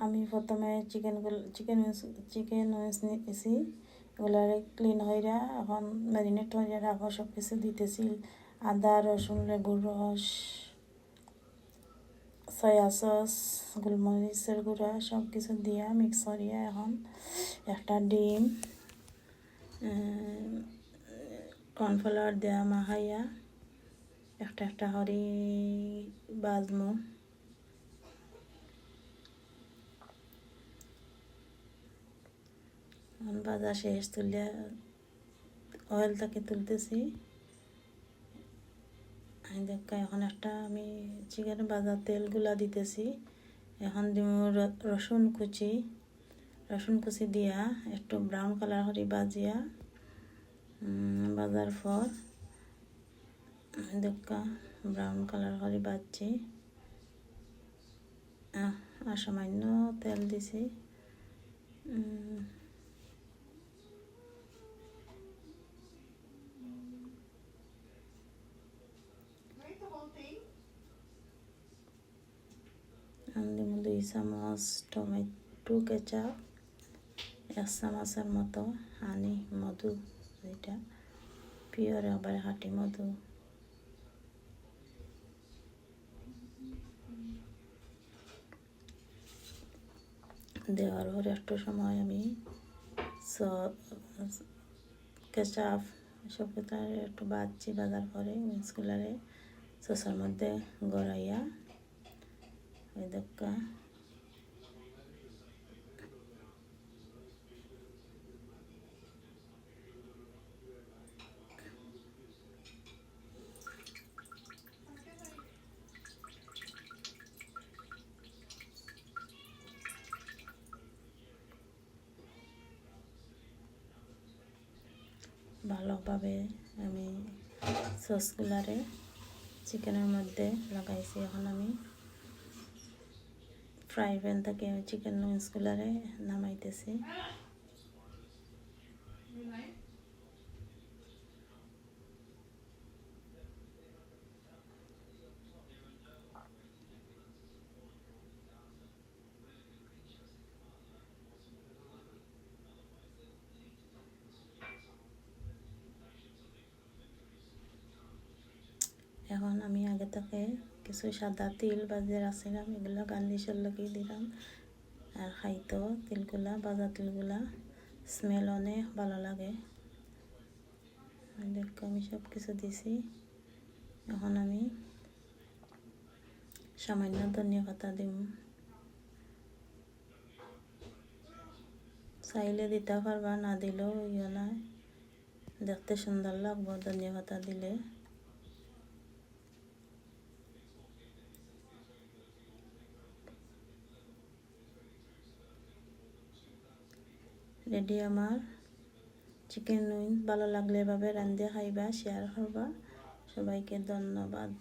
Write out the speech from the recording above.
আমি প্রথমে chicken wings নিয়েছি, এগুলারে ক্লিন হইরা এখন ম্যারিনেট হইরা রাখো। সব কিছু দিতেছি, আদা, রসুন, লেবুর রস, সয়া সস, গোলমরিচের গুঁড়া সব কিছু দিয়া মিক্স করিয়া এখন একটা ডিম, কর্নফ্লাওয়ার দেওয়া মাখাইয়া একটা একটা হরি বাজমু। এখন ভাজা শেষ, তুলে অয়েল থেকে তুলতেছি। দেখা এখন একটা আমি চিকেন ভাজা তেলগুলা দিতেছি। এখন দিব রসুন কুচি দিয়া একটু ব্রাউন কালার করে বাজিয়া বাজার পর দেখা ব্রাউন কালার করে বাজছি। আর সামান্য তেল দিছি। দিব 2 চামচ টমেটো কেচাপ, 1 চামচের মতো হানি মধু, যেটা পিওর আবার হাটি মধু। দেওয়ার পর একটু সময় আমি কেচাপ সব কিছু একটু বাজার পরে মিক্সগুলারে সসের মধ্যে গড়াইয়া ওই দেখা ভালোভাবে আমি সসগুলারে চিকেনের মধ্যে লাগাইছি। এখন আমি ফ্রাই প্যান থেকে চিকেন উইংসগুলারে নামাইতেছি। এখন আমি আগে থেকে কিছু সাদা তিল বাজিয়ে রাখছিলাম, এগুলো গার্নিশের লাগিয়ে দিলাম। আর খাইতো তিলগুলা, ভাজা তিলগুলা স্মেল অনেক ভালো লাগে। দেখো আমি সব কিছু দিছি। এখন আমি সামান্য ধনিয়া পাতা দিব, চাইলে দিতে পারবা, না দিলেও ইয়ে না, দেখতে সুন্দর লাগবো ধনিয়া পাতা দিলে। রেডি আমার চিকেন উইংস। ভালো লাগলে এভাবে রান্ধিয়ে খাইবা, শেয়ার করবা। সবাইকে ধন্যবাদ।